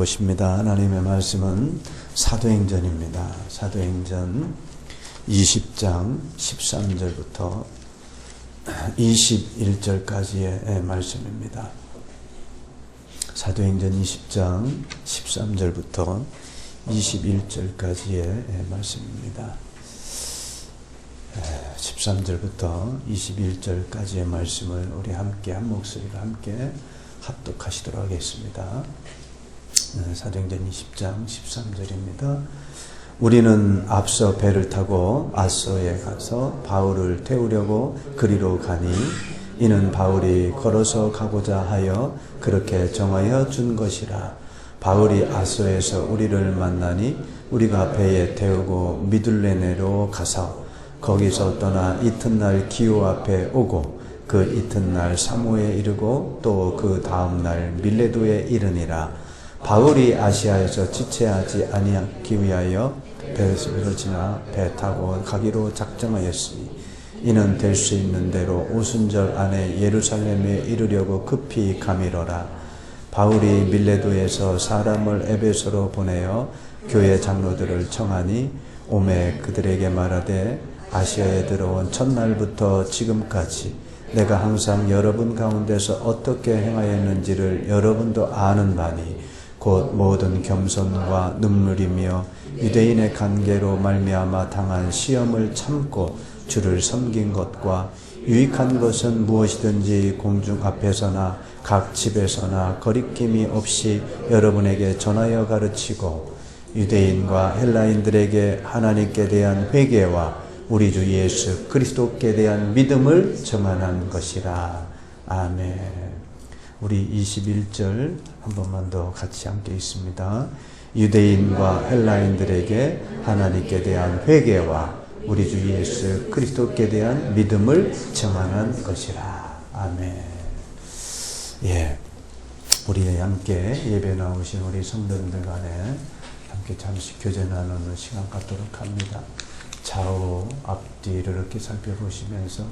보십니다. 하나님의 말씀은 사도행전입니다. 사도행전 20장 13절부터 21절까지의 말씀입니다. 사도행전 20장 13절부터 21절까지의 말씀입니다. 13절부터 21절까지의 말씀을 우리 함께 한 목소리로 함께 합독하시도록 하겠습니다. 사도행전 20장 13절입니다. 우리는 앞서 배를 타고 아소에 가서 바울을 태우려고 그리로 가니 이는 바울이 걸어서 가고자 하여 그렇게 정하여 준 것이라. 바울이 아소에서 우리를 만나니 우리가 배에 태우고 미둘레네로 가서 거기서 떠나 이튿날 기호 앞에 오고 그 이튿날 사모에 이르고 또 그 다음날 밀레도에 이르니라. 바울이 아시아에서 지체하지 아니하기 위하여 배를 지나 배 타고 가기로 작정하였으니 이는 될 수 있는 대로 오순절 안에 예루살렘에 이르려고 급히 가미러라. 바울이 밀레도에서 사람을 에베소로 보내어 교회 장로들을 청하니 오매 그들에게 말하되 아시아에 들어온 첫날부터 지금까지 내가 항상 여러분 가운데서 어떻게 행하였는지를 여러분도 아는 바니 곧 모든 겸손과 눈물이며 유대인의 관계로 말미암아 당한 시험을 참고 주를 섬긴 것과 유익한 것은 무엇이든지 공중 앞에서나 각 집에서나 거리낌이 없이 여러분에게 전하여 가르치고 유대인과 헬라인들에게 하나님께 대한 회개와 우리 주 예수 그리스도께 대한 믿음을 증언한 것이라. 아멘. 우리 21절 한 번만 더 같이 함께 있습니다. 유대인과 헬라인들에게 하나님께 대한 회개와 우리 주 예수 그리스도께 대한 믿음을 증언한 것이라. 아멘. 예, 우리 함께 예배 나오신 우리 성도님들 간에 함께 잠시 교제 나누는 시간 갖도록 합니다. 좌우 앞뒤를 이렇게 살펴보시면서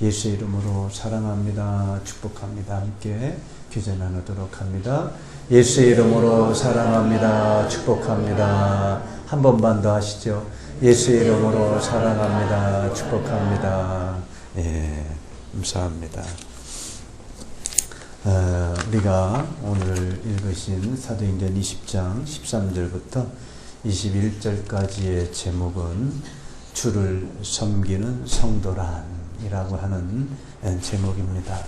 예수 이름으로 사랑합니다, 축복합니다. 함께 교제 나누도록 합니다. 예수 이름으로 사랑합니다, 축복합니다. 한 번만 더 하시죠. 예수 이름으로 사랑합니다, 축복합니다. 예, 감사합니다. 우리가 오늘 읽으신 사도행전 20장 13절부터 21절까지의 제목은 주를 섬기는 성도란이라고 하는 제목입니다.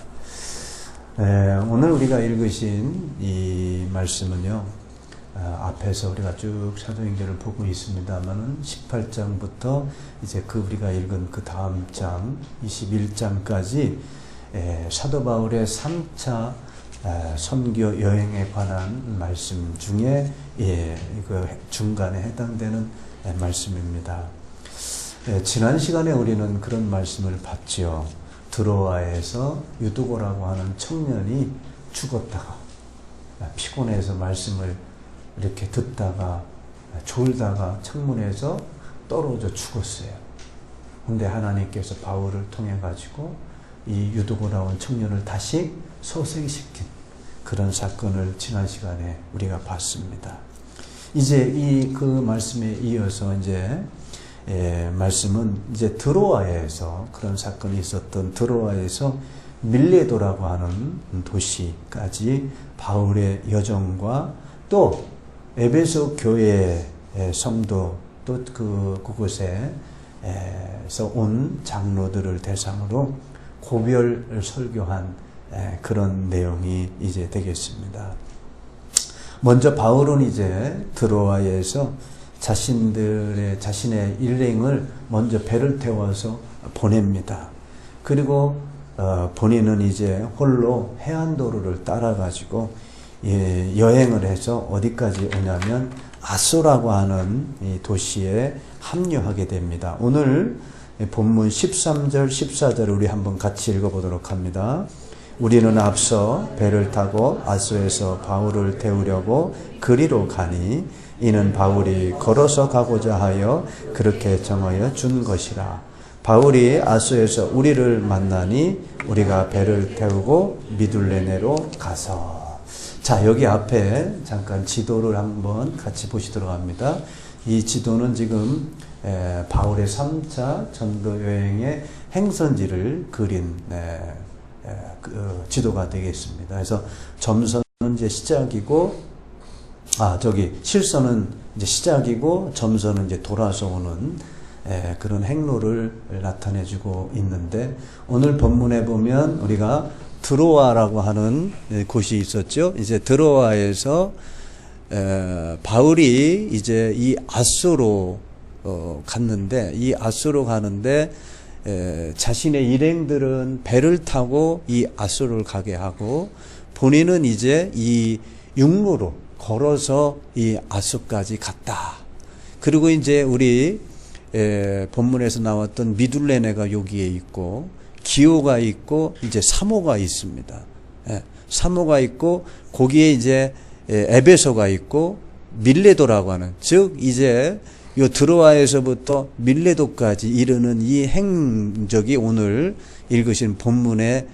오늘 우리가 읽으신 이 말씀은요, 앞에서 우리가 쭉 사도행전을 보고 있습니다만은 18장부터 이제 우리가 읽은 그 다음 장 21장까지 사도 바울의 3차 선교 여행에 관한 말씀 중에 그 중간에 해당되는 말씀입니다. 지난 시간에 우리는 그런 말씀을 봤지요. 드로아에서 유두고라고 하는 청년이 죽었다가 피곤해서 말씀을 이렇게 듣다가 졸다가 창문에서 떨어져 죽었어요. 근데 하나님께서 바울을 통해 가지고 이 유두고라고 하는 청년을 다시 소생시킨 그런 사건을 지난 시간에 우리가 봤습니다. 이제 그 말씀에 이어서 이제 말씀은 이제 드로아에서 그런 사건이 있었던 드로아에서 밀레도라고 하는 도시까지 바울의 여정과 또 에베소 교회의 성도 또 그곳에서 온 장로들을 대상으로 고별 설교한 그런 내용이 이제 되겠습니다. 먼저 바울은 이제 드로아에서 자신의 일행을 먼저 배를 태워서 보냅니다. 그리고 본인은 이제 홀로 해안도로를 따라가지고 여행을 해서 어디까지 오냐면 아소라고 하는 이 도시에 합류하게 됩니다. 오늘 본문 13절 14절을 우리 한번 같이 읽어보도록 합니다. 우리는 앞서 배를 타고 아소에서 바울을 태우려고 그리로 가니 이는 바울이 걸어서 가고자 하여 그렇게 정하여 준 것이라. 바울이 아소에서 우리를 만나니 우리가 배를 태우고 미둘레네로 가서. 자, 여기 앞에 잠깐 지도를 한번 같이 보시도록 합니다. 이 지도는 지금 바울의 3차 전도 여행의 행선지를 그린 그 지도가 되겠습니다. 그래서 점선은 이제 시작이고, 실선은 이제 시작이고, 점선은 이제 돌아서 오는 그런 행로를 나타내주고 있는데, 오늘 본문에 보면 우리가 드로아라고 하는 곳이 있었죠. 이제 드로아에서 바울이 이제 이 아소로 갔는데, 이 아소로 가는데 자신의 일행들은 배를 타고 이 아소를 가게 하고, 본인은 이제 이 육로로 걸어서 이 아소까지 갔다. 그리고 이제 우리 본문에서 나왔던 미둘레네가 여기에 있고, 기오가 있고, 이제 사모가 있습니다. 사모가 있고, 거기에 이제 에베소가 있고, 밀레도라고 하는, 즉 이제 요 드로아에서부터 밀레도까지 이르는 이 행적이 오늘 읽으신 본문의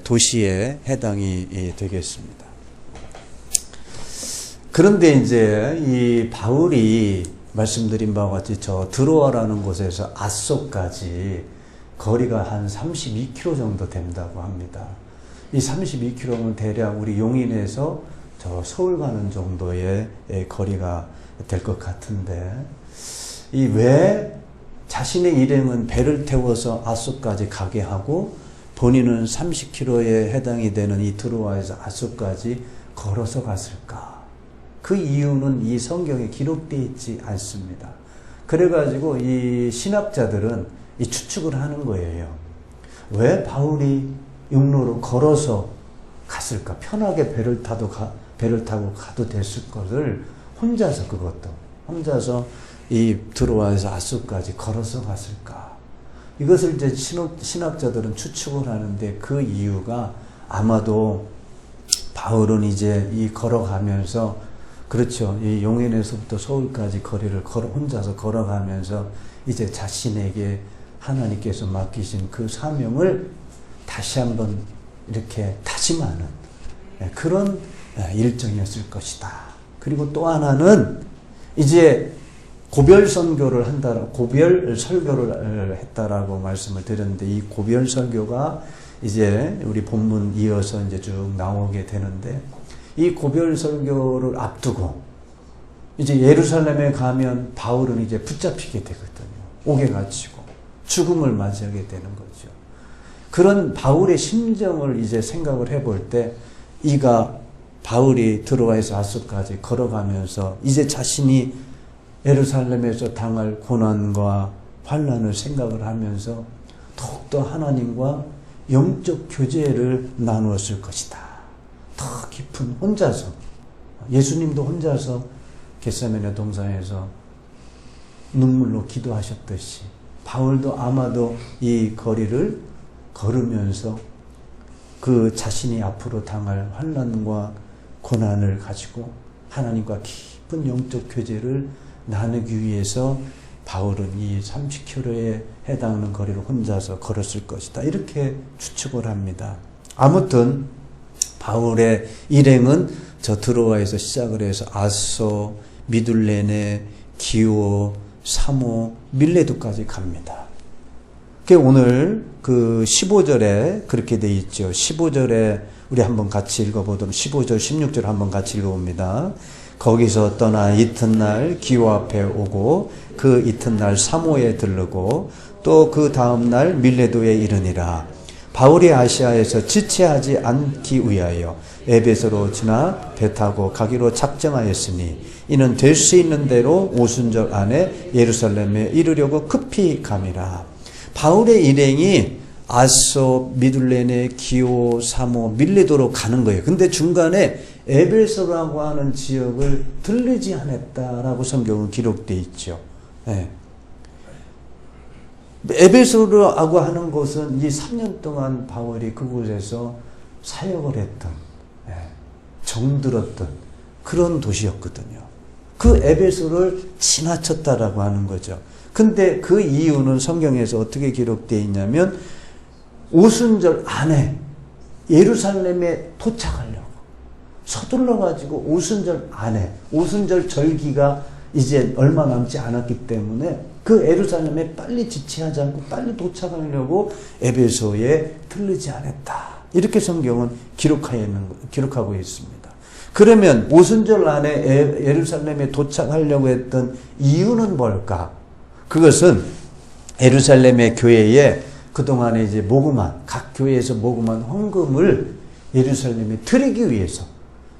도시에 해당이 되겠습니다. 그런데 이제 이 바울이 말씀드린 바와 같이 저 드로아라는 곳에서 아소까지 거리가 한 32km 정도 된다고 합니다. 이 32km면 대략 우리 용인에서 저 서울 가는 정도의 거리가 될 것 같은데, 이 왜 자신의 일행은 배를 태워서 아소까지 가게 하고 본인은 30km에 해당이 되는 이 드로아에서 아소까지 걸어서 갔을까? 그 이유는 이 성경에 기록되어 있지 않습니다. 그래가지고 이 신학자들은 이 추측을 하는 거예요. 왜 바울이 육로로 걸어서 갔을까? 편하게 배를 타고 가도 됐을 것을 혼자서 이 드로아에서 아소까지 걸어서 갔을까? 이것을 이제 신학자들은 추측을 하는데, 그 이유가 아마도 바울은 이제 이 걸어가면서, 그렇죠, 이 용인에서부터 서울까지 거리를 혼자서 걸어가면서 이제 자신에게 하나님께서 맡기신 그 사명을 다시 한번 이렇게 다짐하는 그런 일정이었을 것이다. 그리고 또 하나는 이제 고별 설교를 했다라고 말씀을 드렸는데, 이 고별 설교가 이제 우리 본문 이어서 이제 쭉 나오게 되는데, 이 고별 설교를 앞두고 이제 예루살렘에 가면 바울은 이제 붙잡히게 되거든요. 옥에 갇히고 죽음을 맞이하게 되는 거죠. 그런 바울의 심정을 이제 생각을 해볼 때, 바울이 드로아에서 아소까지 걸어가면서 이제 자신이 예루살렘에서 당할 고난과 환난을 생각을 하면서 더욱더 하나님과 영적 교제를 나누었을 것이다. 더 깊은, 혼자서, 예수님도 혼자서 겟세마네 동산에서 눈물로 기도하셨듯이 바울도 아마도 이 거리를 걸으면서 그 자신이 앞으로 당할 환난과 고난을 가지고 하나님과 깊은 영적 교제를 나누기 위해서 바울은 이 30km에 해당하는 거리를 혼자서 걸었을 것이다. 이렇게 추측을 합니다. 아무튼 바울의 일행은 저 드로아에서 시작을 해서 아소, 미둘레네, 기오, 사모, 밀레도까지 갑니다. 오늘 그 15절에 그렇게 돼 있죠. 15절에 우리 한번 같이 읽어보도록, 15절, 16절 한번 같이 읽어봅니다. 거기서 떠나 이튿날 기오 앞에 오고 그 이튿날 사모에 들르고 또 그 다음날 밀레도에 이르니라. 바울이 아시아에서 지체하지 않기 위하여 에베소로 지나 배 타고 가기로 작정하였으니 이는 될 수 있는 대로 오순절 안에 예루살렘에 이르려고 급히 감이라. 바울의 일행이 아소, 미둘레네, 기오, 사모, 밀레도로 가는 거예요. 근데 중간에 에베소라고 하는 지역을 들르지 않았다라고 성경은 기록되어 있죠. 네. 에베소라고 하는 곳은 이 3년 동안 바울이 그곳에서 사역을 했던, 정들었던 그런 도시였거든요. 그 에베소를 지나쳤다라고 하는 거죠. 근데 그 이유는 성경에서 어떻게 기록되어 있냐면, 오순절 안에 예루살렘에 도착하려고, 서둘러가지고 오순절 안에, 오순절 절기가 이제 얼마 남지 않았기 때문에 그 예루살렘에 빨리 지체하지 않고 빨리 도착하려고 에베소에 들르지 않았다. 이렇게 성경은 기록하고 있습니다. 그러면 오순절 안에 예루살렘에 도착하려고 했던 이유는 뭘까? 그것은 예루살렘의 교회에 그동안에 이제 모금한, 각 교회에서 모금한 헌금을 예루살렘에 드리기 위해서,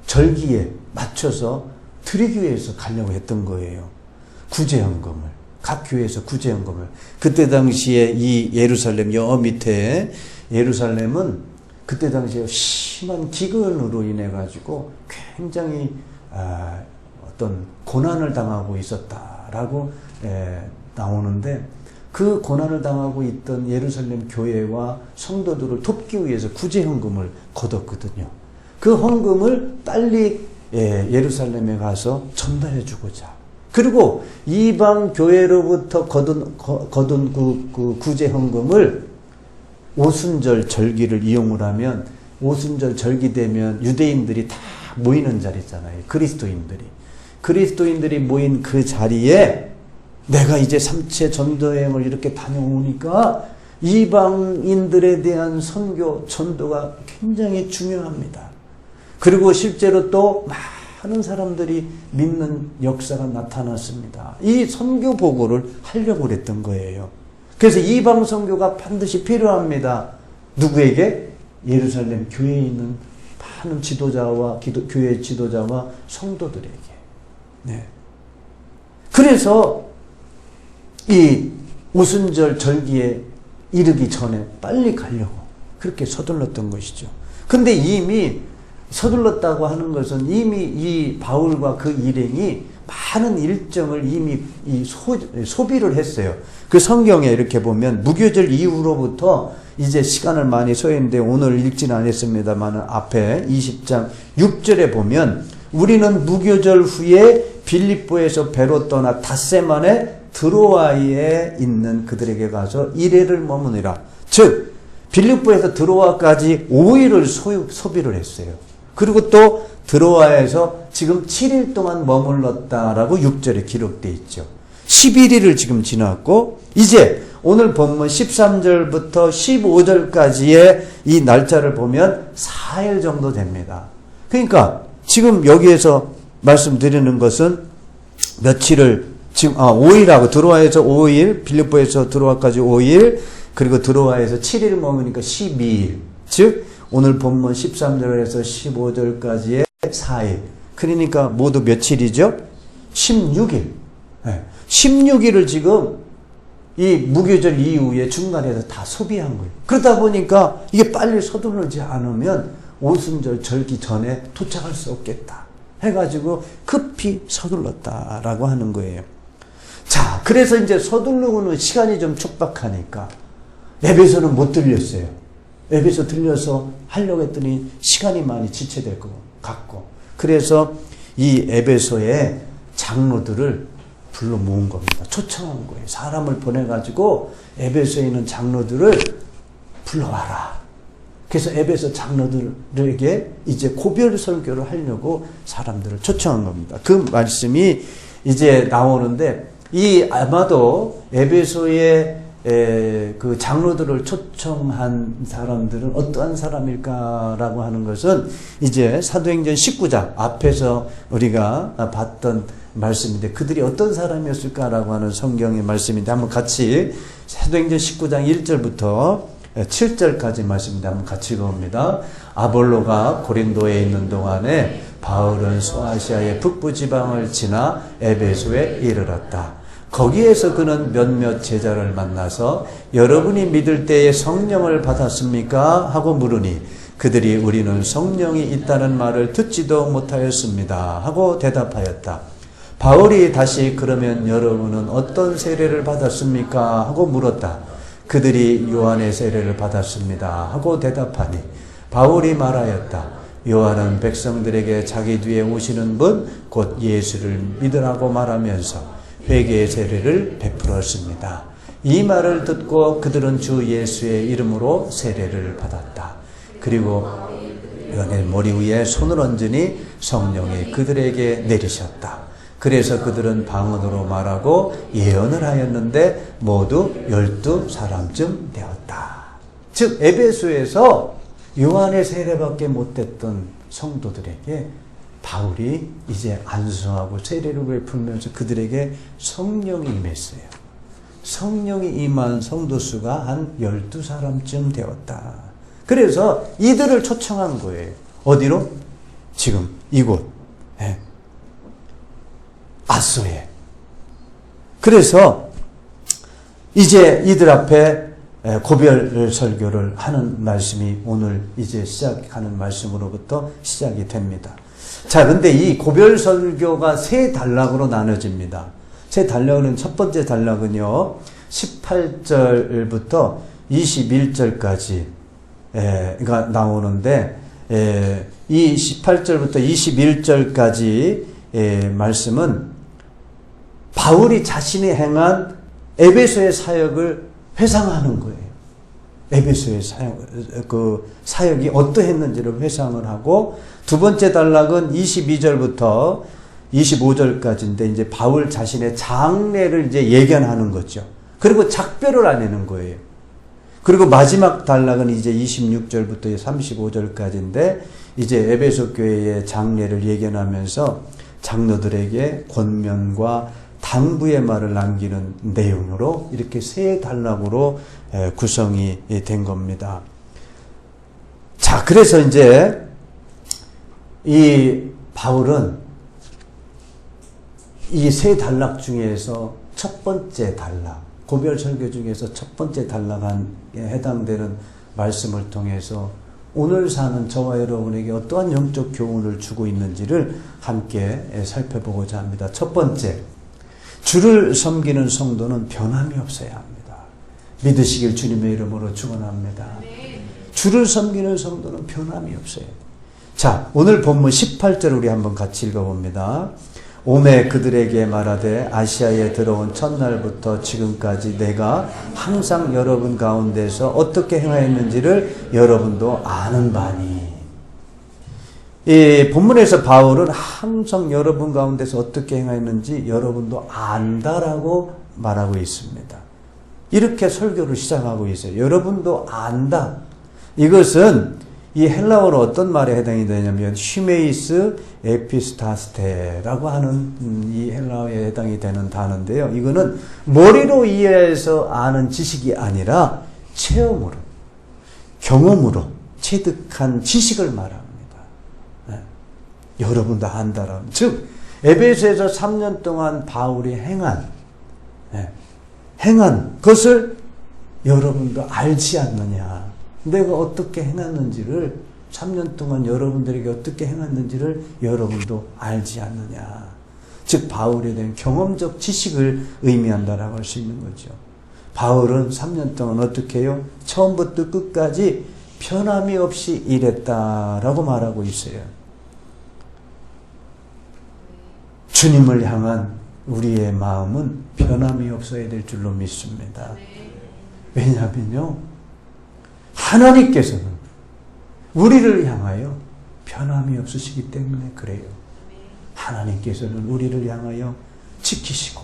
절기에 맞춰서 드리기 위해서 가려고 했던 거예요. 구제헌금을. 각 교회에서 구제헌금을. 그때 당시에 이 예루살렘 여 밑에 예루살렘은 그때 당시에 심한 기근으로 인해 가지고 굉장히 어떤 고난을 당하고 있었다라고 나오는데, 그 고난을 당하고 있던 예루살렘 교회와 성도들을 돕기 위해서 구제헌금을 거뒀거든요. 그 헌금을 빨리 예루살렘에 가서 전달해 주고자. 그리고 이방 교회로부터 거둔 그 구제헌금을 오순절 절기를 이용을 하면, 오순절 절기 되면 유대인들이 다 모이는 자리잖아요. 그리스도인들이 모인 그 자리에 내가 이제 3체 전도여행을 이렇게 다녀오니까 이방인들에 대한 선교, 전도가 굉장히 중요합니다. 그리고 실제로 또 많은 사람들이 믿는 역사가 나타났습니다. 이 선교 보고를 하려고 그랬던 거예요. 그래서 이방 선교가 반드시 필요합니다. 누구에게? 예루살렘 교회에 있는 많은 지도자와 교회 지도자와 성도들에게. 네. 그래서 이 오순절 절기에 이르기 전에 빨리 가려고 그렇게 서둘렀던 것이죠. 근데 이미 서둘렀다고 하는 것은 이미 이 바울과 그 일행이 많은 일정을 이미 소비를 했어요. 그 성경에 이렇게 보면 무교절 이후로부터 이제 시간을 많이 소요했는데 오늘 읽지는 않았습니다만 앞에 20장 6절에 보면 우리는 무교절 후에 빌립보에서 배로 떠나 닷새 만에 드로아에 있는 그들에게 가서 1회를 머무니라. 즉 빌립보에서 드로아까지 5일을 소비를 했어요. 그리고 또 드로아에서 지금 7일 동안 머물렀다라고 6절에 기록되어 있죠. 11일을 지금 지났고 이제 오늘 본문 13절부터 15절까지의 이 날짜를 보면 4일 정도 됩니다. 그러니까 지금 여기에서 말씀드리는 것은 며칠을 지금 5일하고 드로아에서 5일, 빌립보에서 드로아까지 5일, 그리고 드로아에서 7일 머무니까 12일. 즉 오늘 본문 13절에서 15절까지의 4일. 그러니까 모두 며칠이죠? 16일. 네. 16일을 지금 이 무교절 이후에 중간에서 다 소비한 거예요. 그러다 보니까 이게 빨리 서두르지 않으면 오순절 절기 전에 도착할 수 없겠다 해가지고 급히 서둘렀다라고 하는 거예요. 자, 그래서 이제 서두르고는 시간이 좀 촉박하니까 에베소는 못 들렸어요. 에베소 들려서 하려고 했더니 시간이 많이 지체될 것 같고, 그래서 이 에베소의 장로들을 불러 모은 겁니다. 초청한 거예요. 사람을 보내가지고 에베소에 있는 장로들을 불러와라. 그래서 에베소 장로들에게 이제 고별 설교를 하려고 사람들을 초청한 겁니다. 그 말씀이 이제 나오는데, 이 아마도 에베소의 그 장로들을 초청한 사람들은 어떠한 사람일까라고 하는 것은 이제 사도행전 19장 앞에서 우리가 봤던 말씀인데, 그들이 어떤 사람이었을까라고 하는 성경의 말씀인데 한번 같이 사도행전 19장 1절부터 7절까지 말씀인데 한번 같이 읽어봅니다. 아볼로가 고린도에 있는 동안에 바울은 소아시아의 북부 지방을 지나 에베소에 이르렀다. 거기에서 그는 몇몇 제자를 만나서 여러분이 믿을 때에 성령을 받았습니까? 하고 물으니 그들이 우리는 성령이 있다는 말을 듣지도 못하였습니다 하고 대답하였다. 바울이 다시 그러면 여러분은 어떤 세례를 받았습니까? 하고 물었다. 그들이 요한의 세례를 받았습니다 하고 대답하니 바울이 말하였다. 요한은 백성들에게 자기 뒤에 오시는 분 곧 예수를 믿으라고 말하면서 회개의 세례를 베풀었습니다. 이 말을 듣고 그들은 주 예수의 이름으로 세례를 받았다. 그리고 요한의 머리 위에 손을 얹으니 성령이 그들에게 내리셨다. 그래서 그들은 방언으로 말하고 예언을 하였는데 모두 12사람쯤 되었다. 즉 에베소에서 요한의 세례밖에 못했던 성도들에게 바울이 이제 안수하고 세례를 베풀면서 그들에게 성령이 임했어요. 성령이 임한 성도 수가 한 12사람쯤 되었다. 그래서 이들을 초청한 거예요. 어디로? 지금 이곳 아소에. 그래서 이제 이들 앞에 고별 설교를 하는 말씀이 오늘 이제 시작하는 말씀으로부터 시작이 됩니다. 자, 근데 이 고별 설교가 세 단락으로 나눠집니다. 세 단락은 첫 번째 단락은요, 18절부터 21절까지 가 나오는데, 이 18절부터 21절까지 말씀은 바울이 자신이 행한 에베소의 사역을 회상하는 거예요. 에베소의 사역이 어떠했는지를 회상을 하고, 두 번째 단락은 22절부터 25절까지인데 이제 바울 자신의 장례를 이제 예견하는 거죠. 그리고 작별을 안 하는 거예요. 그리고 마지막 단락은 이제 26절부터 35절까지인데 이제 에베소 교회의 장례를 예견하면서 장로들에게 권면과 당부의 말을 남기는 내용으로 이렇게 세 단락으로 구성이 된 겁니다. 자, 그래서 이제 이 바울은 이 세 단락 중에서 첫 번째 단락, 고별 설교 중에서 첫 번째 단락에 해당되는 말씀을 통해서 오늘 사는 저와 여러분에게 어떠한 영적 교훈을 주고 있는지를 함께 살펴보고자 합니다. 첫 번째, 주를 섬기는 성도는 변함이 없어야 합니다. 믿으시길 주님의 이름으로 축원합니다. 주를 섬기는 성도는 변함이 없어요. 자, 오늘 본문 18절 우리 한번 같이 읽어봅니다. 오매 그들에게 말하되 아시아에 들어온 첫날부터 지금까지 내가 항상 여러분 가운데서 어떻게 행하였는지를 여러분도 아는 바니. 이 본문에서 바울은 항상 여러분 가운데서 어떻게 행하였는지 여러분도 안다라고 말하고 있습니다. 이렇게 설교를 시작하고 있어요. 여러분도 안다. 이것은 이 헬라어로 어떤 말에 해당이 되냐면 휘메이스 에피스타스테라고 하는 이 헬라어에 해당이 되는 단어인데요. 이거는 머리로 이해해서 아는 지식이 아니라 체험으로, 경험으로 체득한 지식을 말합니다. 네. 여러분도 안다라는, 즉 에베소에서 3년 동안 바울이 행한 것을 여러분도 알지 않느냐. 내가 어떻게 행했는지를 3년 동안 여러분들에게 어떻게 행했는지를 여러분도 알지 않느냐. 즉 바울에 대한 경험적 지식을 의미한다라고 할 수 있는 거죠. 바울은 3년 동안 어떻게 해요? 처음부터 끝까지 변함이 없이 일했다라고 말하고 있어요. 주님을 향한 우리의 마음은 변함이 없어야 될 줄로 믿습니다. 왜냐하면요, 하나님께서는 우리를 향하여 변함이 없으시기 때문에 그래요. 하나님께서는 우리를 향하여 지키시고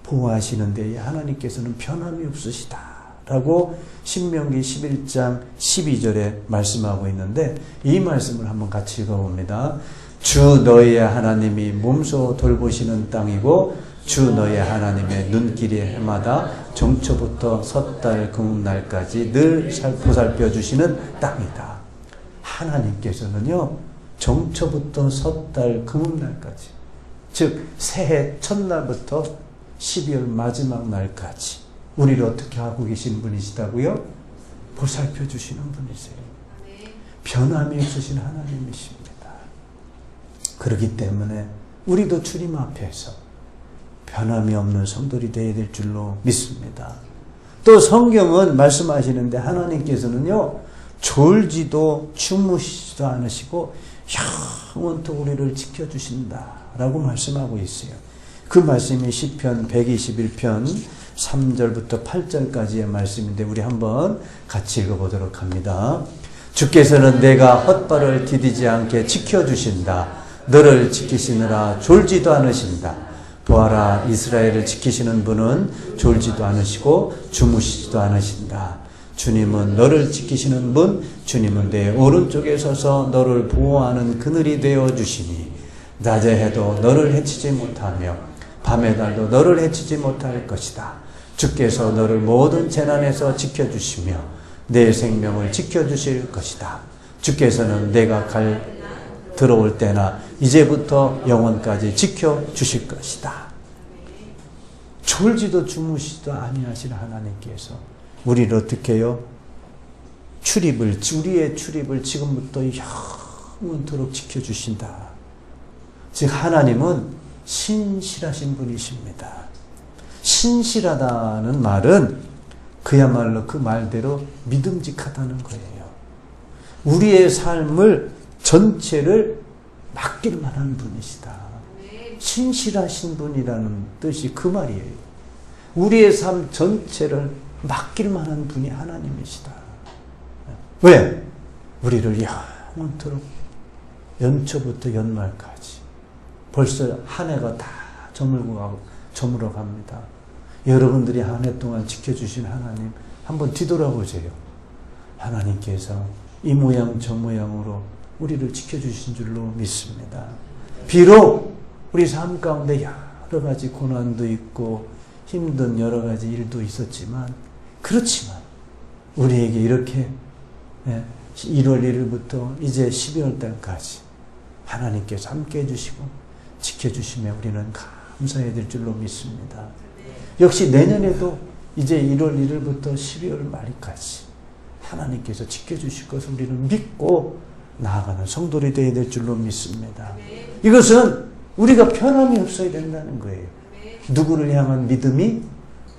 보호하시는 데에 하나님께서는 변함이 없으시다라고 신명기 11장 12절에 말씀하고 있는데, 이 말씀을 한번 같이 읽어봅니다. 주 너희의 하나님이 몸소 돌보시는 땅이고 주 너희의 하나님의 눈길이 해마다 정초부터 섣달 금음날까지 늘 보살펴 주시는 땅이다. 하나님께서는요, 정초부터 섣달 금음날까지, 즉 새해 첫날부터 12월 마지막 날까지 우리를 어떻게 하고 계신 분이시다고요? 보살펴 주시는 분이세요. 변함이 없으신 하나님이십니다. 그렇기 때문에 우리도 주님 앞에서 변함이 없는 성도들이 되어야 될 줄로 믿습니다. 또 성경은 말씀하시는데 하나님께서는요, 졸지도 주무시지도 않으시고 영원토록 우리를 지켜주신다라고 말씀하고 있어요. 그 말씀이 시편 121편 3절부터 8절까지의 말씀인데 우리 한번 같이 읽어보도록 합니다. 주께서는 내가 헛발을 디디지 않게 지켜주신다. 너를 지키시느라 졸지도 않으신다. 보아라, 이스라엘을 지키시는 분은 졸지도 않으시고 주무시지도 않으신다. 주님은 너를 지키시는 분, 주님은 내 오른쪽에 서서 너를 보호하는 그늘이 되어주시니 낮에 해도 너를 해치지 못하며 밤의 달도 너를 해치지 못할 것이다. 주께서 너를 모든 재난에서 지켜주시며 내 생명을 지켜주실 것이다. 주께서는 내가 들어올 때나 이제부터 영원까지 지켜주실 것이다. 졸지도 주무시지도 아니하신 하나님께서 우리를 어떻게 해요? 우리의 출입을 지금부터 영원토록 지켜주신다. 즉 하나님은 신실하신 분이십니다. 신실하다는 말은 그야말로 그 말대로 믿음직하다는 거예요. 우리의 삶을 전체를 맡길 만한 분이시다. 신실하신 분이라는 뜻이 그 말이에요. 우리의 삶 전체를 맡길 만한 분이 하나님이시다. 왜? 우리를 영원토록 연초부터 연말까지 벌써 한 해가 다 저물어 갑니다. 여러분들이 한 해 동안 지켜주신 하나님 한번 뒤돌아보세요. 하나님께서 이 모양 저 모양으로 우리를 지켜주신 줄로 믿습니다. 비록 우리 삶 가운데 여러 가지 고난도 있고 힘든 여러 가지 일도 있었지만 그렇지만 우리에게 이렇게 1월 1일부터 이제 12월 달까지 하나님께서 함께 해주시고 지켜주시며 우리는 감사해야 될 줄로 믿습니다. 역시 내년에도 이제 1월 1일부터 12월 말까지 하나님께서 지켜주실 것을 우리는 믿고 나아가는 성도들이 되어야 될 줄로 믿습니다. 이것은 우리가 편함이 없어야 된다는 거예요. 누구를 향한 믿음이?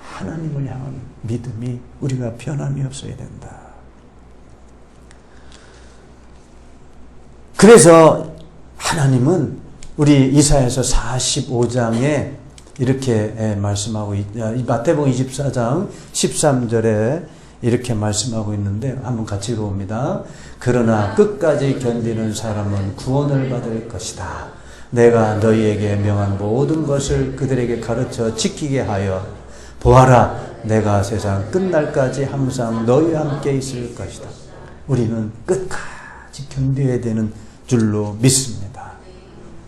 하나님을 향한 믿음이 우리가 편함이 없어야 된다. 그래서 하나님은 우리 이사야서 45장에 이렇게 말씀하고 마태복음 24장 13절에 이렇게 말씀하고 있는데 한번 같이 읽어봅니다. 그러나 끝까지 견디는 사람은 구원을 받을 것이다. 내가 너희에게 명한 모든 것을 그들에게 가르쳐 지키게 하여 보아라, 내가 세상 끝날까지 항상 너희와 함께 있을 것이다. 우리는 끝까지 견뎌야 되는 줄로 믿습니다.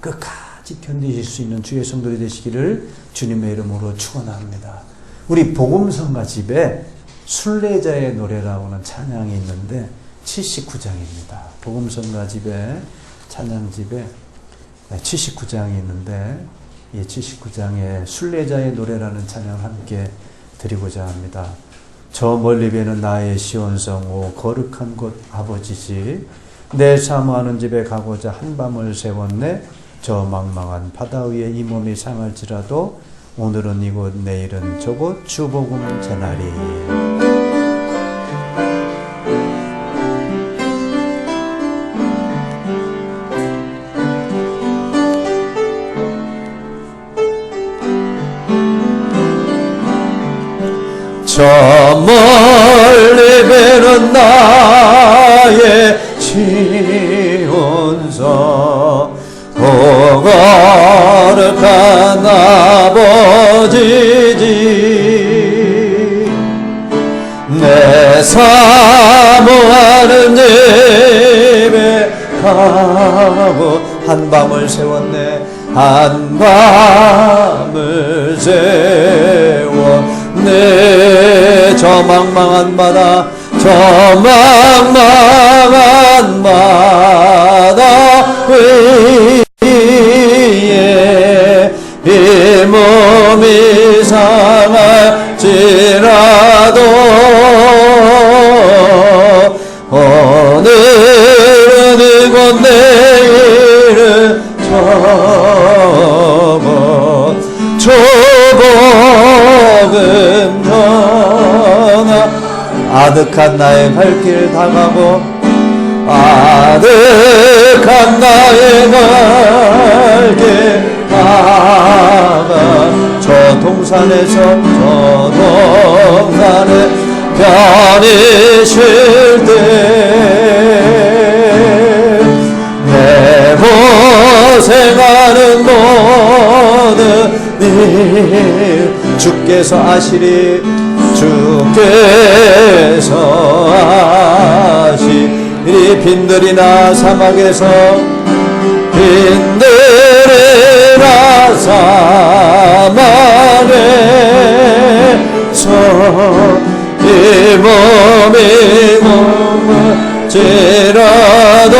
끝까지 견디실 수 있는 주의 성도들이 되시기를 주님의 이름으로 축원합니다. 우리 복음성가 집에 순례자의 노래라고 하는 찬양이 있는데 79장입니다. 복음성가 집에 찬양집에 79장이 있는데 이 79장에 순례자의 노래라는 찬양을 함께 드리고자 합니다. 저 멀리 배는 나의 시온성 오 거룩한 곳 아버지지 내 사모하는 집에 가고자 한밤을 새웠네. 저 망망한 바다 위에 이 몸이 상할지라도 오늘은 이곳 내일은 저곳 주복음 전하리. 저 멀리 배는 나의 시온성 거룩한 아버지지 내 사모하는 집에 가고 한밤을 새웠네. 한밤을 세웠네. 저 망망한 바다 저 망망한 바다 위에 이 몸이 상할지라도 오늘은 이곳 내일은 저곳 전하 아득한 나의 발길 다가고 아득한 나의 발길 다가 저 동산에서 저 동산에 편히 쉴 때 주께서 아시리 주께서 아시리 빈들이나 사막에서 빈들이나 사막에서 이 몸이 굶을지라도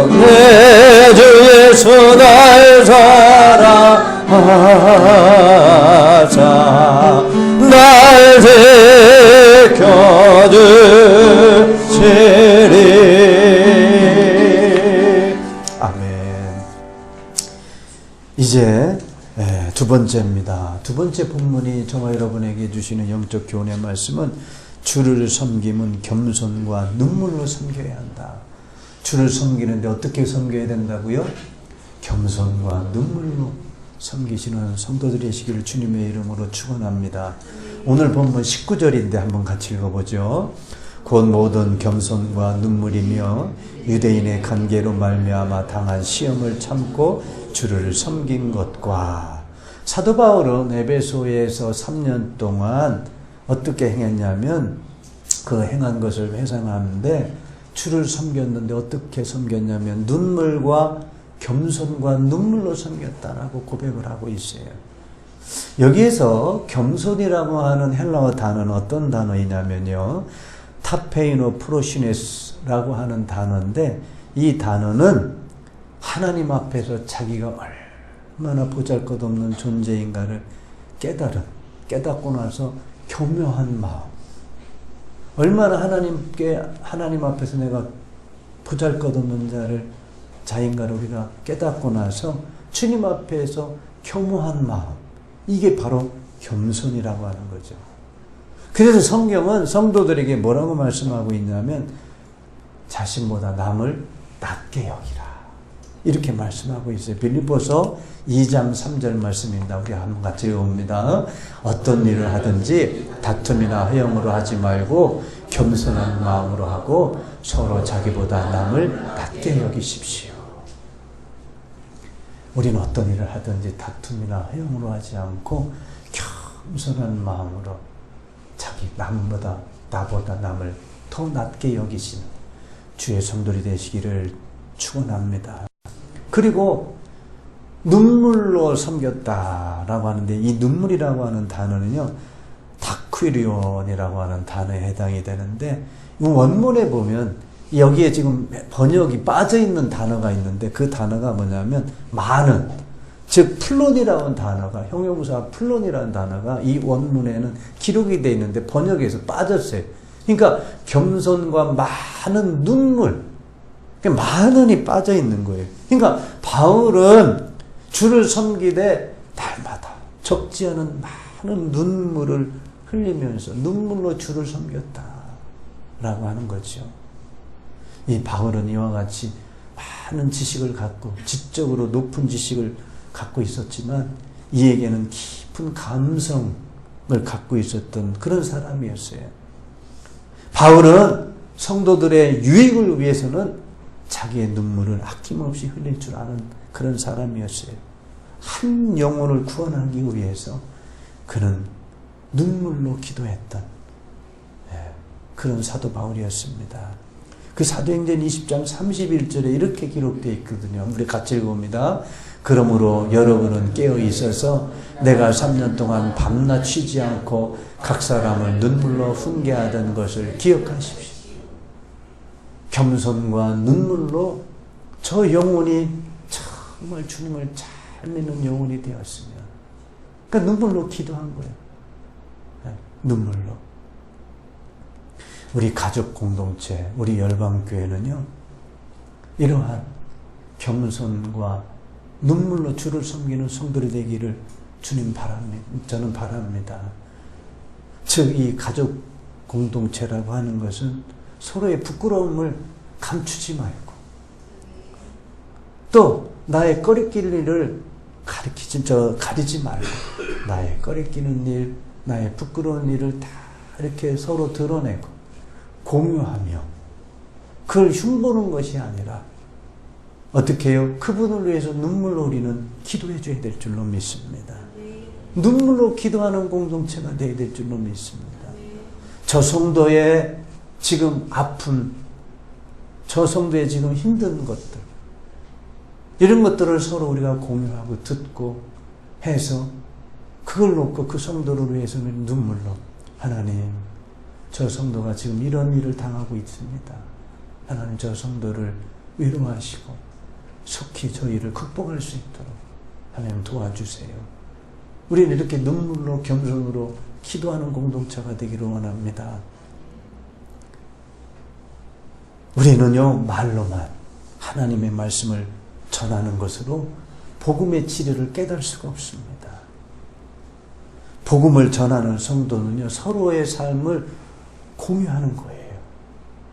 내 주 예수 날 사랑하사 날 지켜주시리. 아멘. 이제 두 번째입니다. 두 번째 본문이 저와 여러분에게 주시는 영적 교훈의 말씀은 주를 섬김은 겸손과 눈물로 섬겨야 한다. 주를 섬기는데 어떻게 섬겨야 된다고요? 겸손과 눈물로 섬기시는 성도들이 되시기를 주님의 이름으로 축원합니다. 오늘 본문 19절인데 한번 같이 읽어보죠. 곧 모든 겸손과 눈물이며 유대인의 관계로 말미암아 당한 시험을 참고 주를 섬긴 것과. 사도 바울은 에베소에서 3년 동안 어떻게 행했냐면 그 행한 것을 회상하는데 주를 섬겼는데 어떻게 섬겼냐면 눈물과 겸손과 눈물로 섬겼다라고 고백을 하고 있어요. 여기에서 겸손이라고 하는 헬라어 단어는 어떤 단어이냐면요, 타페이노 프로시네스라고 하는 단어인데, 이 단어는 하나님 앞에서 자기가 얼마나 보잘것없는 존재인가를 깨닫고 나서 교묘한 마음, 얼마나 하나님 앞에서 내가 보잘것없는 자인가를 우리가 깨닫고 나서 주님 앞에서 교묘한 마음, 이게 바로 겸손이라고 하는 거죠. 그래서 성경은 성도들에게 뭐라고 말씀하고 있냐면 자신보다 남을 낮게 여기라, 이렇게 말씀하고 있어요. 빌립보서 2장 3절 말씀입니다. 우리 한번 같이 읽어봅니다. 어떤 일을 하든지 다툼이나 허영으로 하지 말고 겸손한 마음으로 하고 서로 자기보다 남을 낮게 여기십시오. 우리는 어떤 일을 하든지 다툼이나 허영으로 하지 않고 겸손한 마음으로 나보다 남을 더 낮게 여기시는 주의 성도들이 되시기를 축원합니다. 그리고 눈물로 섬겼다라고 하는데, 이 눈물이라고 하는 단어는요, 다퀴리온이라고 하는 단어에 해당이 되는데, 이 원문에 보면 여기에 지금 번역이 빠져있는 단어가 있는데, 그 단어가 뭐냐면 많은, 즉 플론이라고 하는 단어가, 형용사 플론이라는 단어가 이 원문에는 기록이 되어 있는데 번역에서 빠졌어요. 그러니까 겸손과 많은 눈물, 많은이 빠져 있는 거예요. 그러니까 바울은 주를 섬기되 날마다 적지 않은 많은 눈물을 흘리면서 눈물로 주를 섬겼다라고 하는 거죠. 이 바울은 이와 같이 많은 지식을 갖고 지적으로 높은 지식을 갖고 있었지만 이에게는 깊은 감성을 갖고 있었던 그런 사람이었어요. 바울은 성도들의 유익을 위해서는 자기의 눈물을 아낌없이 흘릴 줄 아는 그런 사람이었어요. 한 영혼을 구원하기 위해서 그는 눈물로 기도했던 그런 사도 바울이었습니다. 그 사도행전 20장 31절에 이렇게 기록되어 있거든요. 우리 같이 읽어봅니다. 그러므로 여러분은 깨어 있어서 내가 3년 동안 밤낮 쉬지 않고 각 사람을 눈물로 훈계하던 것을 기억하십시오. 겸손과 눈물로 저 영혼이 정말 주님을 잘 믿는 영혼이 되었으면, 그러니까 눈물로 기도한 거예요. 눈물로. 우리 가족 공동체, 우리 열방교회는요, 이러한 겸손과 눈물로 주를 섬기는 성도들이 되기를 저는 바랍니다. 즉, 이 가족 공동체라고 하는 것은 서로의 부끄러움을 감추지 말고, 또 나의 꺼리낄 일을 가리지 말고, 나의 꺼리끼는 일, 나의 부끄러운 일을 다 이렇게 서로 드러내고 공유하며, 그걸 흉보는 것이 아니라 어떻게 해요? 그분을 위해서 눈물로 우리는 기도해 줘야 될 줄로 믿습니다. 눈물로 기도하는 공동체가 되어야 될 줄로 믿습니다. 저 성도의 지금 아픈, 저 성도의 지금 힘든 것들, 이런 것들을 서로 우리가 공유하고 듣고 해서 그걸 놓고 그 성도를 위해서는 눈물로, 하나님, 저 성도가 지금 이런 일을 당하고 있습니다. 하나님, 저 성도를 위로하시고 속히 저 일을 극복할 수 있도록 하나님 도와주세요. 우리는 이렇게 눈물로 겸손으로 기도하는 공동체가 되기를 원합니다. 우리는요, 말로만 하나님의 말씀을 전하는 것으로 복음의 진리를 깨달을 수가 없습니다. 복음을 전하는 성도는요, 서로의 삶을 공유하는 거예요.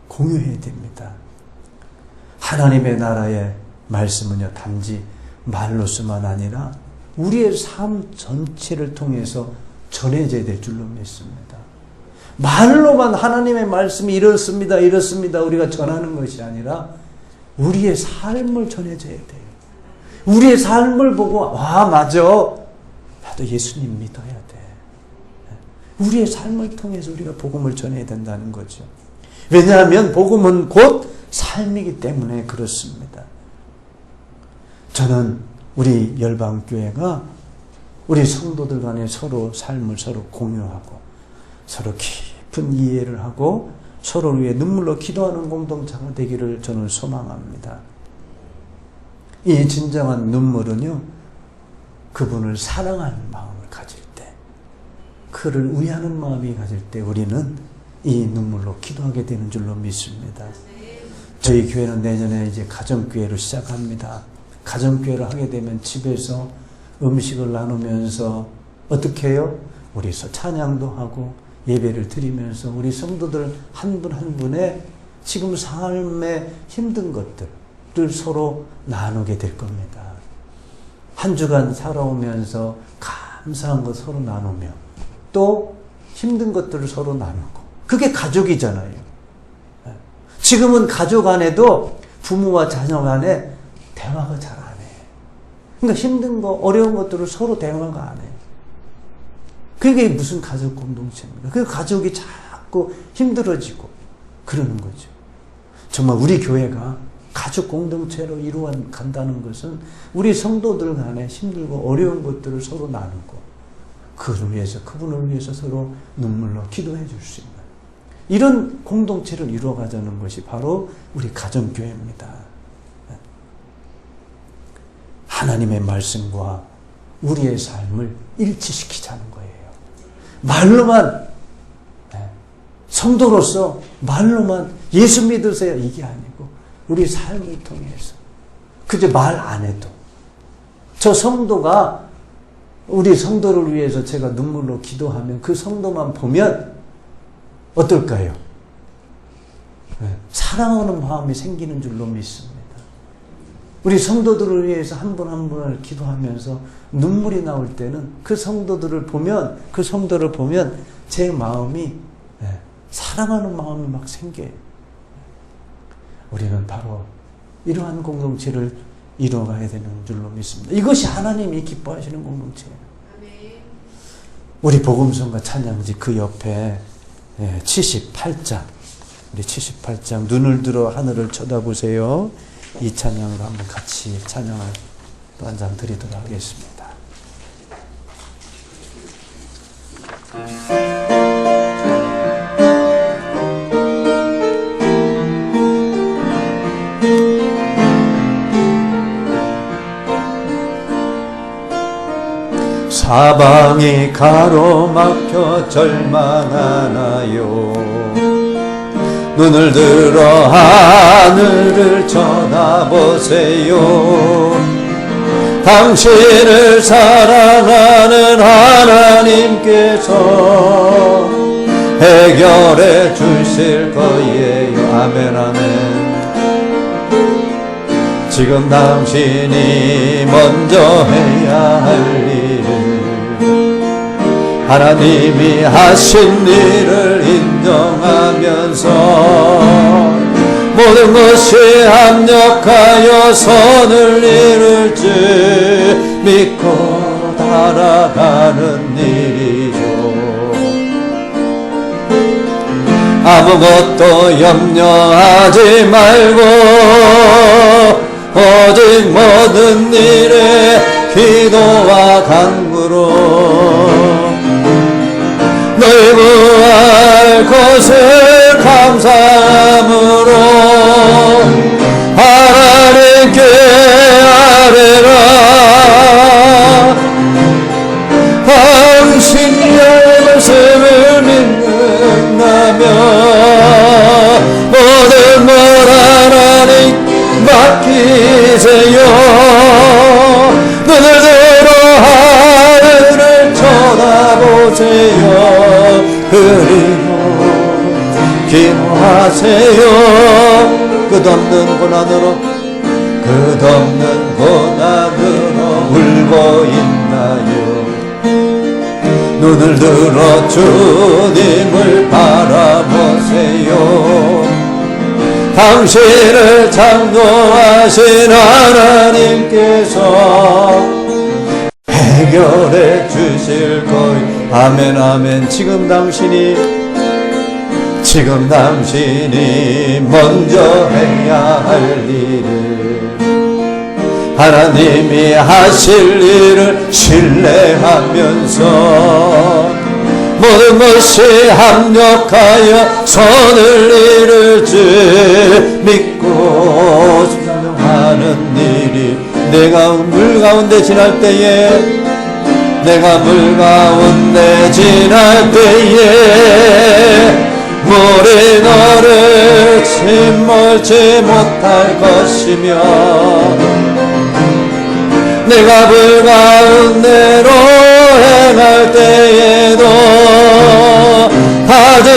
공유해야 됩니다. 하나님의 나라의 말씀은요, 단지 말로서만 아니라 우리의 삶 전체를 통해서 전해져야 될 줄로 믿습니다. 말로만 하나님의 말씀이 이렇습니다, 이렇습니다 우리가 전하는 것이 아니라 우리의 삶을 전해져야 돼요. 우리의 삶을 보고 와, 맞아, 나도 예수님 믿어야 돼. 우리의 삶을 통해서 우리가 복음을 전해야 된다는 거죠. 왜냐하면 복음은 곧 삶이기 때문에 그렇습니다. 저는 우리 열방교회가 우리 성도들 간에 서로 삶을 서로 공유하고 서로 깊은 이해를 하고 서로를 위해 눈물로 기도하는 공동체가 되기를 저는 소망합니다. 이 진정한 눈물은요, 그분을 사랑하는 마음을 가질 때, 그를 위하는 마음이 가질 때 우리는 이 눈물로 기도하게 되는 줄로 믿습니다. 저희 교회는 내년에 이제 가정교회를 시작합니다. 가정교회를 하게 되면 집에서 음식을 나누면서 어떻게 해요? 우리서 찬양도 하고 예배를 드리면서 우리 성도들 한 분 한 분의 지금 삶의 힘든 것들을 서로 나누게 될 겁니다. 한 주간 살아오면서 감사한 것 서로 나누며 또 힘든 것들을 서로 나누고, 그게 가족이잖아요. 지금은 가족 안에도 부모와 자녀 간에 대화가 잘 안 해. 그러니까 힘든 거, 어려운 것들을 서로 대화가 안 해. 그게 무슨 가족 공동체입니까? 그 가족이 자꾸 힘들어지고 그러는 거죠. 정말 우리 교회가 가족 공동체로 이루어 간다는 것은 우리 성도들 간에 힘들고 어려운 것들을 서로 나누고 그를 위해서, 그분을 위해서 서로 눈물로 기도해 줄 수 있는 이런 공동체를 이루어가자는 것이 바로 우리 가정교회입니다. 하나님의 말씀과 우리의 삶을 일치시키자는 거예요. 말로만, 성도로서 말로만 예수 믿으세요 이게 아니고 우리 삶을 통해서, 그저 말 안 해도 저 성도가, 우리 성도를 위해서 제가 눈물로 기도하면 그 성도만 보면 어떨까요? 사랑하는 마음이 생기는 줄로 믿습니다. 우리 성도들을 위해서 한 분 한 분을 기도하면서 눈물이 나올 때는 그 성도들을 보면, 그 성도를 보면 제 마음이, 사랑하는 마음이 막 생겨요. 우리는 바로 이러한 공동체를 이루어가야 되는 줄로 믿습니다. 이것이 하나님이 기뻐하시는 공동체예요. 우리 복음성과 찬양지 그 옆에 78장, 우리 78장 눈을 들어 하늘을 쳐다보세요. 이 찬양으로 한번 같이 찬양을 또 한 장 드리도록 하겠습니다. 사방이 가로막혀 절망하나요. 눈을 들어 하늘을 쳐다보세요. 당신을 사랑하는 하나님께서 해결해 주실 거예요. 아멘 아멘. 지금 당신이 먼저 해야 할 일을 하나님이 하신 일을 인정하면서 모든 것이 합력하여 선을 이룰 줄 믿고 따라가는 일이죠. 아무것도 염려하지 말고 오직 모든 일에 기도와 간구로 너희 구할 것을 감사함으로 하나님께 아뢰라. 당신의 말씀을 믿는다면 모든 걸 하나님 맡기세요. 눈을 들어 하늘을 쳐다보세요. 그리고 기도하세요. 끝없는 고난으로 울고 있나요? 눈을 들어 주님을 바라보세요. 당신을 창조하신 하나님께서 해결해 주실 거예요. 아멘 아멘. 지금 당신이 먼저 해야 할 일을 하나님이 하실 일을 신뢰하면서 모든 것이 합력하여 선을 이룰 줄 믿고 순종하는 일이 내가 물 가운데 지날 때에 물이 너를 침몰치 못할 것이며 내가 불 가운데로 행할 때에도 하지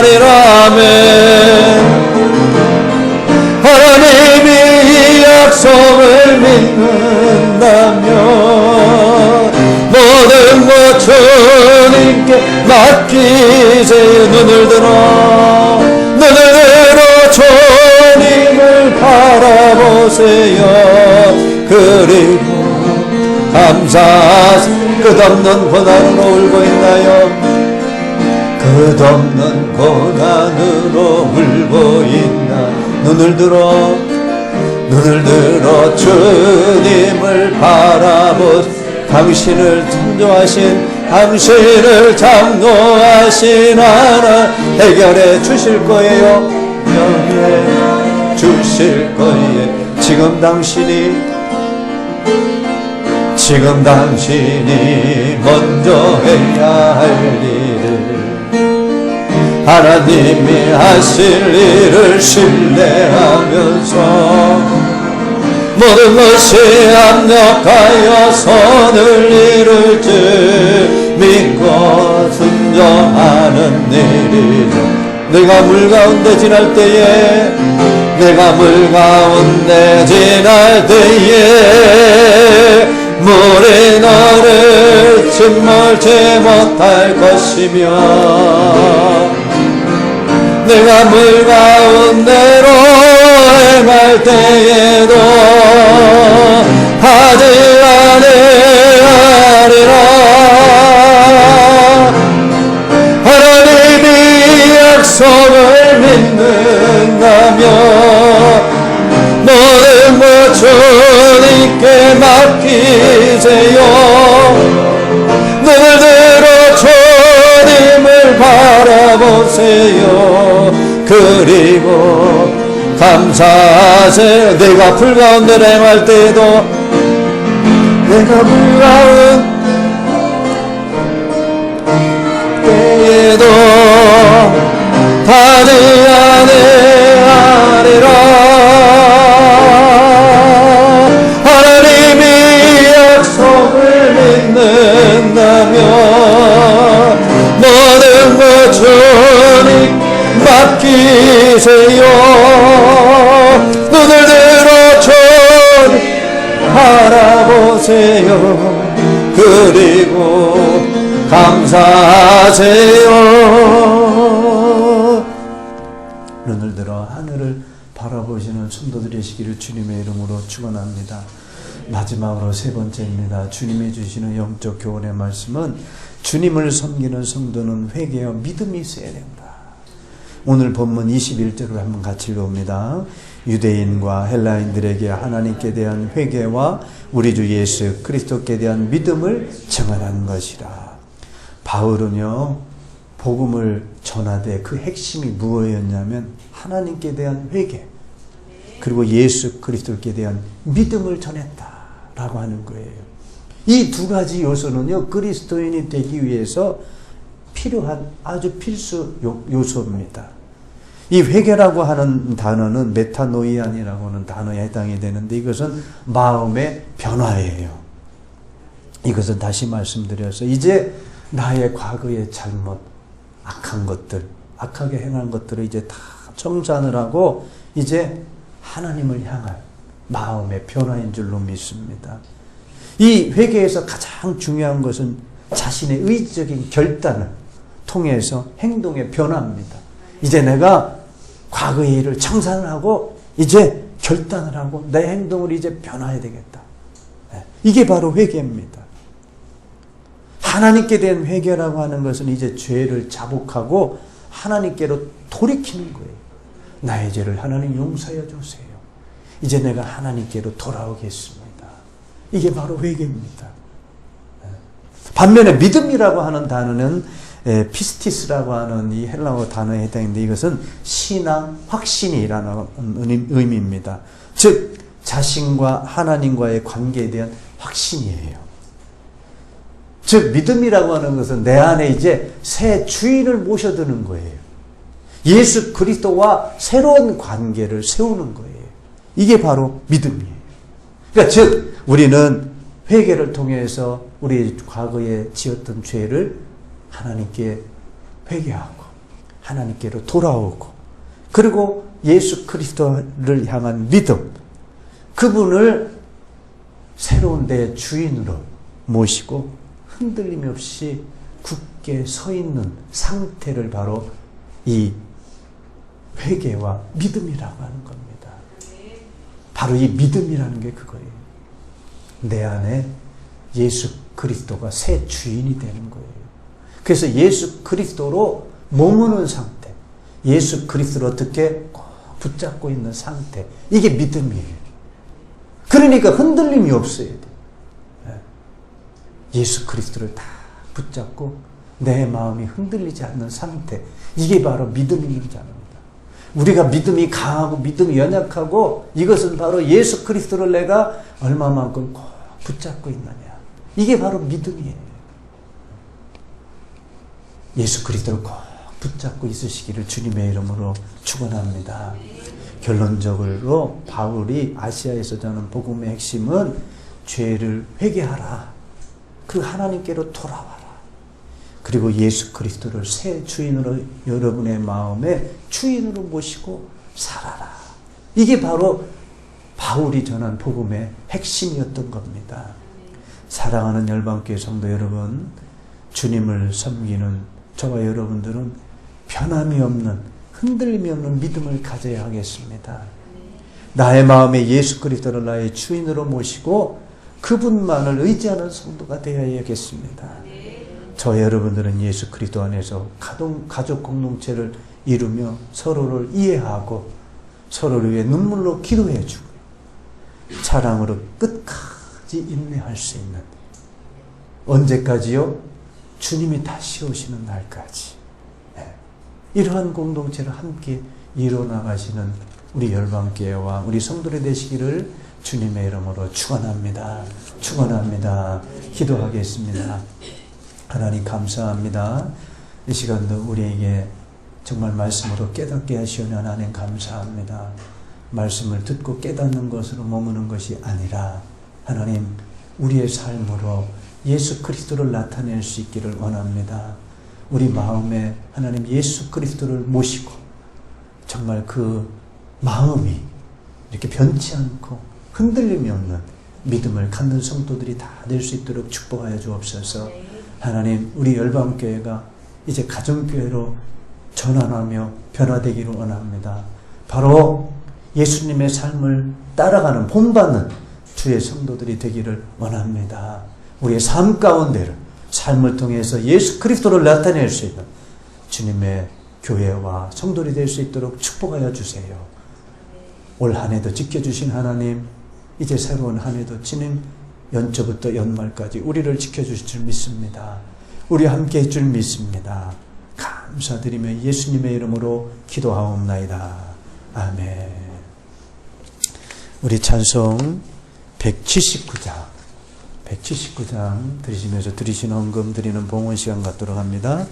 아니하리라면 하나님이 이 약속을 믿는다면 모든 것 주님께 맡기세요. 눈을 들어 주님을 바라보세요. 그리고 감사하세요. 끝없는 고난으로 울고 있나요? 끝없는 고난으로 울고 있나? 눈을 들어 주님을 바라보세요. 당신을 창조하신 하나 해결해 주실 거예요. 해결해 주실 거예요. 지금 당신이 먼저 해야 할 일을 하나님이 하실 일을 신뢰하면서 모든 것이 합력하여 선을 이룰 줄 믿고 순종하는 일이죠. 내가 물 가운데 지날 때에 물이 너를 침몰치 못할 것이며 내가 물 가운데로 행할 때에도 하지 아니하리라. 하나님이 약속을 믿는다면 모든 것 주님께 맡기세요. 눈을 들어 주님을 바라보세요. 그리고 감사하세요. 내가 불 가운데 행할 때에도 하지 아니하리라. 하나님이 약속을 믿는다면 모든 것 주님 맡기세요. 눈을 들어 주님 바라보세요. 그리고 감사하세요. 땅과 하늘을 바라보시는 성도들 되시기를 주님의 이름으로 축원합니다. 마지막으로 세 번째입니다. 주님이 주시는 영적 교훈의 말씀은 주님을 섬기는 성도는 회개와 믿음이 있어야 된다. 오늘 본문 21절을 한번 같이 읽어봅니다. 유대인과 헬라인들에게 하나님께 대한 회개와 우리 주 예수 그리스도께 대한 믿음을 증언한 것이라. 바울은요, 복음을 전하되 그 핵심이 무엇이었냐면 하나님께 대한 회개, 그리고 예수 그리스도께 대한 믿음을 전했다라고 하는 거예요. 이 두 가지 요소는요, 그리스도인이 되기 위해서 필요한 아주 필수 요소입니다. 이 회개라고 하는 단어는 메타노이안이라고 하는 단어에 해당이 되는데, 이것은 마음의 변화예요. 이것은 다시 말씀드려서 이제 나의 과거의 잘못, 악한 것들, 악하게 행한 것들을 이제 다 청산을 하고 이제 하나님을 향한 마음의 변화인 줄로 믿습니다. 이 회개에서 가장 중요한 것은 자신의 의지적인 결단을 통해서 행동의 변화입니다. 이제 내가 과거의 일을 청산을 하고 이제 결단을 하고 내 행동을 이제 변화해야 되겠다. 이게 바로 회개입니다. 하나님께 대한 회개라고 하는 것은 이제 죄를 자복하고 하나님께로 돌이키는 거예요. 나의 죄를 하나님 용서해 주세요. 이제 내가 하나님께로 돌아오겠습니다. 이게 바로 회개입니다. 반면에 믿음이라고 하는 단어는 피스티스라고 하는 이 헬라어 단어에 해당인데, 이것은 신앙, 확신이라는 의미입니다. 즉 자신과 하나님과의 관계에 대한 확신이에요. 즉 믿음이라고 하는 것은 내 안에 이제 새 주인을 모셔드는 거예요. 예수 그리스도와 새로운 관계를 세우는 거예요. 이게 바로 믿음이에요. 그러니까 즉 우리는 회개를 통해서 우리 과거에 지었던 죄를 하나님께 회개하고 하나님께로 돌아오고, 그리고 예수 그리스도를 향한 믿음, 그분을 새로운 내 주인으로 모시고 흔들림 없이 굳게 서 있는 상태를 바로 이 회개와 믿음이라고 하는 겁니다. 바로 이 믿음이라는 게 그거예요. 내 안에 예수 그리스도가 새 주인이 되는 거예요. 그래서 예수 그리스도로 머무는 상태, 예수 그리스도를 어떻게 꼭 붙잡고 있는 상태, 이게 믿음이에요. 그러니까 흔들림이 없어야 돼요. 예수 그리스도를 다 붙잡고 내 마음이 흔들리지 않는 상태, 이게 바로 믿음입니다. 우리가 믿음이 강하고 믿음이 연약하고, 이것은 바로 예수 그리스도를 내가 얼마만큼 꼭 붙잡고 있느냐, 이게 바로 믿음이에요. 예수 그리스도를 꼭 붙잡고 있으시기를 주님의 이름으로 축원합니다. 결론적으로 바울이 아시아에서 전하는 복음의 핵심은 죄를 회개하라, 그 하나님께로 돌아와라, 그리고 예수 그리스도를 새 주인으로 여러분의 마음에 주인으로 모시고 살아라. 이게 바로 바울이 전한 복음의 핵심이었던 겁니다. 사랑하는 열방교회 성도 여러분, 주님을 섬기는 저와 여러분들은 변함이 없는, 흔들림이 없는 믿음을 가져야 하겠습니다. 나의 마음에 예수 그리스도를 나의 주인으로 모시고 그분만을 의지하는 성도가 되어야겠습니다. 저 여러분들은 예수 그리스도 안에서 가족 공동체를 이루며 서로를 이해하고 서로를 위해 눈물로 기도해주고 사랑으로 끝까지 인내할 수 있는, 언제까지요? 주님이 다시 오시는 날까지. 이러한 공동체를 함께 이뤄나가시는 우리 열방교회와 우리 성도들 되시기를 주님의 이름으로 축원합니다. 축원합니다. 기도하겠습니다. 하나님 감사합니다. 이 시간도 우리에게 정말 말씀으로 깨닫게 하시오니 하나님 감사합니다. 말씀을 듣고 깨닫는 것으로 머무는 것이 아니라 하나님 우리의 삶으로 예수 그리스도를 나타낼 수 있기를 원합니다. 우리 마음에 하나님 예수 그리스도를 모시고 정말 그 마음이 이렇게 변치 않고 흔들림이 없는 믿음을 갖는 성도들이 다 될 수 있도록 축복하여 주옵소서. 하나님 우리 열방교회가 이제 가정교회로 전환하며 변화되기를 원합니다. 바로 예수님의 삶을 따라가는 본받는 주의 성도들이 되기를 원합니다. 우리의 삶 가운데를 삶을 통해서 예수 그리스도를 나타낼 수 있는 주님의 교회와 성도들이 될 수 있도록 축복하여 주세요. 올 한 해도 지켜주신 하나님, 이제 새로운 한 해도 진행 연초부터 연말까지 우리를 지켜주실 줄 믿습니다. 우리 함께 해줄 믿습니다. 감사드리며 예수님의 이름으로 기도하옵나이다. 아멘. 우리 찬송 179장 들으시면서 드리신 헌금 드리는 봉헌 시간 갖도록 합니다.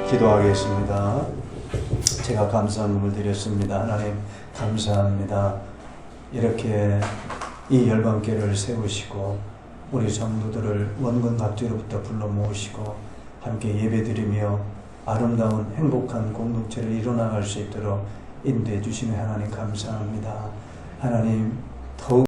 기도하겠습니다. 제가 감사함을 드렸습니다. 하나님 감사합니다. 이렇게 이 열방교회를 세우시고 우리 성도들을 원근 각지로부터 불러 모으시고 함께 예배드리며 아름다운 행복한 공동체를 이뤄나갈 수 있도록 인도해 주시는 하나님 감사합니다. 하나님 더욱